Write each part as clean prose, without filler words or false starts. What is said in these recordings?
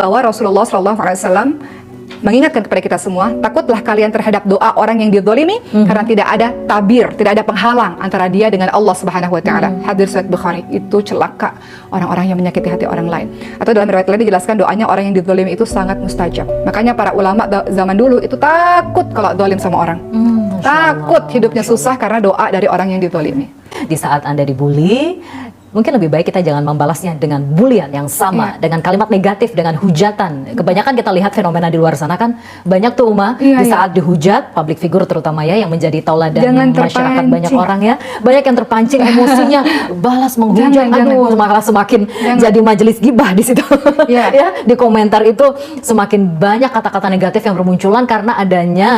bahwa Rasulullah SAW mengingatkan kepada kita semua, takutlah kalian terhadap doa orang yang dizalimi, karena tidak ada tabir, tidak ada penghalang antara dia dengan Allah Subhanahu wa taala. Hadis riwayat Bukhari. Itu celaka orang-orang yang menyakiti hati orang lain. Atau dalam riwayat lain dijelaskan doanya orang yang dizalimi itu sangat mustajab. Makanya para ulama zaman dulu itu takut kalau zalim sama orang. Takut hidupnya susah karena doa dari orang yang dizalimi. Di saat Anda dibully, mungkin lebih baik kita jangan membalasnya dengan bulian yang sama, dengan kalimat negatif, dengan hujatan. Kebanyakan kita lihat fenomena di luar sana kan, banyak tuh di saat dihujat, public figure terutama ya, yang menjadi tauladan masyarakat banyak orang ya, banyak yang terpancing emosinya, balas menghujat, malah semakin jadi majelis gibah di situ. Ya, di komentar itu semakin banyak kata-kata negatif yang bermunculan karena adanya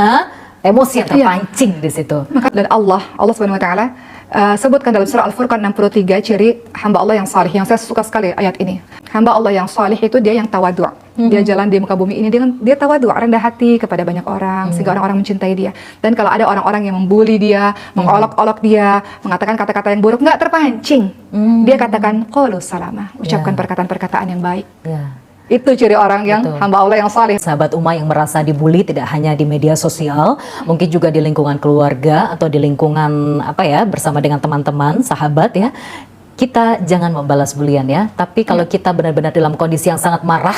emosi yang terpancing di situ. Dan Allah Subhanahu wa taala sebutkan dalam surah Al-Furqan 63 ciri hamba Allah yang salih, yang saya suka sekali ayat ini. Hamba Allah yang salih itu dia yang tawadhu. Dia jalan di muka bumi ini dengan dia tawadhu, rendah hati kepada banyak orang, sehingga orang-orang mencintai dia. Dan kalau ada orang-orang yang membuli dia, mengolok-olok dia, mengatakan kata-kata yang buruk, nggak terpancing. Dia katakan qaulu salama, ucapkan perkataan-perkataan yang baik. Itu ciri orang yang hamba Allah yang saleh. Sahabat Uma yang merasa dibully tidak hanya di media sosial, mungkin juga di lingkungan keluarga atau di lingkungan bersama dengan teman-teman, sahabat ya. Kita jangan membalas bulian ya. Tapi kalau kita benar-benar dalam kondisi yang sangat marah,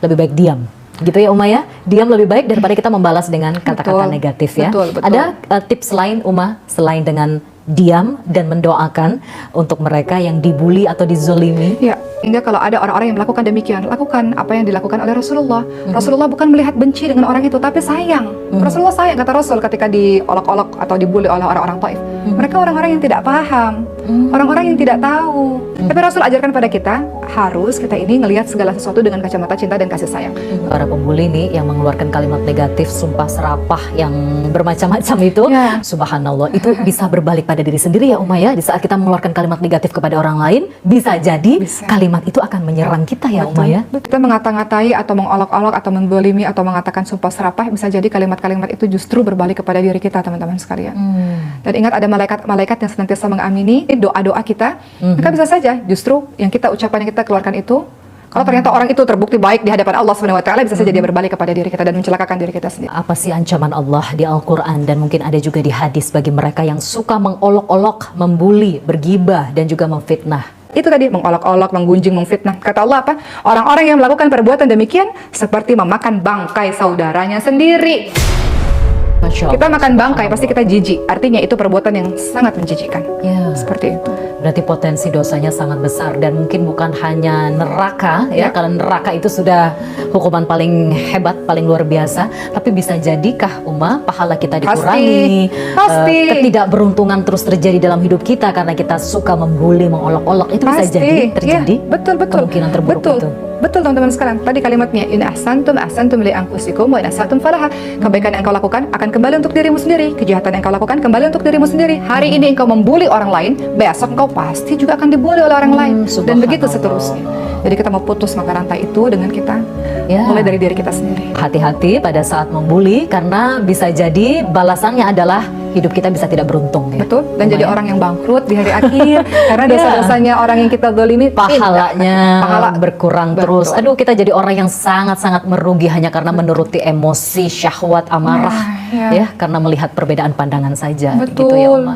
lebih baik diam. Gitu ya Uma ya. Diam lebih baik daripada kita membalas dengan kata-kata negatif ya. Ada tips lain Uma selain dengan diam dan mendoakan untuk mereka yang dibully atau dizolimi? Ya, hingga kalau ada orang-orang yang melakukan demikian, lakukan apa yang dilakukan oleh Rasulullah. Rasulullah bukan melihat benci dengan orang itu, tapi sayang. Rasulullah sayang, kata Rasul ketika diolok-olok atau dibully oleh orang-orang Taif. Mereka orang-orang yang tidak paham, orang-orang yang tidak tahu. Tapi Rasul ajarkan pada kita, harus kita ini ngelihat segala sesuatu dengan kacamata cinta dan kasih sayang. Para pembuli nih yang mengeluarkan kalimat negatif, sumpah serapah yang bermacam-macam itu, subhanallah, itu bisa berbalik pada diri sendiri ya Uma ya. Di saat kita mengeluarkan kalimat negatif kepada orang lain, bisa jadi kalimat itu akan menyerang kita ya Uma ya. Kita mengata-ngatai atau mengolok-olok atau menzalimi atau mengatakan sumpah serapah, bisa jadi kalimat-kalimat itu justru berbalik kepada diri kita, teman-teman sekalian. Dan ingat, ada malaikat-malaikat yang senantiasa mengamini doa-doa kita. Maka bisa saja justru yang kita ucapkan, yang kita keluarkan itu, kalau ternyata orang itu terbukti baik di hadapan Allah Subhanahu wa taala, bisa saja dia berbalik kepada diri kita dan mencelakakan diri kita sendiri. Apa sih ancaman Allah di Al-Qur'an dan mungkin ada juga di hadis bagi mereka yang suka mengolok-olok, membuli, bergibah dan juga memfitnah? Itu tadi, mengolok-olok, menggunjing, memfitnah. Kata Allah apa? Orang-orang yang melakukan perbuatan demikian seperti memakan bangkai saudaranya sendiri. Kita makan bangkai, pasti kita jijik. Artinya itu perbuatan yang sangat menjijikkan. Seperti itu. Berarti potensi dosanya sangat besar dan mungkin bukan hanya neraka ya, karena neraka itu sudah hukuman paling hebat, paling luar biasa. Tapi bisa jadikah Uma pahala kita dikurangi? Pasti. Ketidakberuntungan terus terjadi dalam hidup kita karena kita suka membuli, mengolok-olok. Itu bisa jadi terjadi. Betul. Kemungkinan terburuk itu. Betul teman-teman sekalian. Tadi kalimatnya, in ahsantum li anfusikum wa in ahsantum falaha. Kebaikan yang kau lakukan akan kembali untuk dirimu sendiri. Kejahatan yang kau lakukan kembali untuk dirimu sendiri. Hari ini engkau membuli orang lain, besok engkau pasti juga akan dibuli oleh orang lain. Dan begitu seterusnya. Jadi kita mau putus mata rantai itu dengan kita mulai dari diri kita sendiri. Hati-hati pada saat membuli karena bisa jadi balasannya adalah hidup kita bisa tidak beruntung ya. Betul, dan jadi orang yang bangkrut di hari akhir karena dosa-dosanya orang yang kita zalimi, pahala berkurang terus. Aduh, kita jadi orang yang sangat-sangat merugi hanya karena menuruti emosi, syahwat, amarah ya, karena melihat perbedaan pandangan saja. Begitu ya Uma.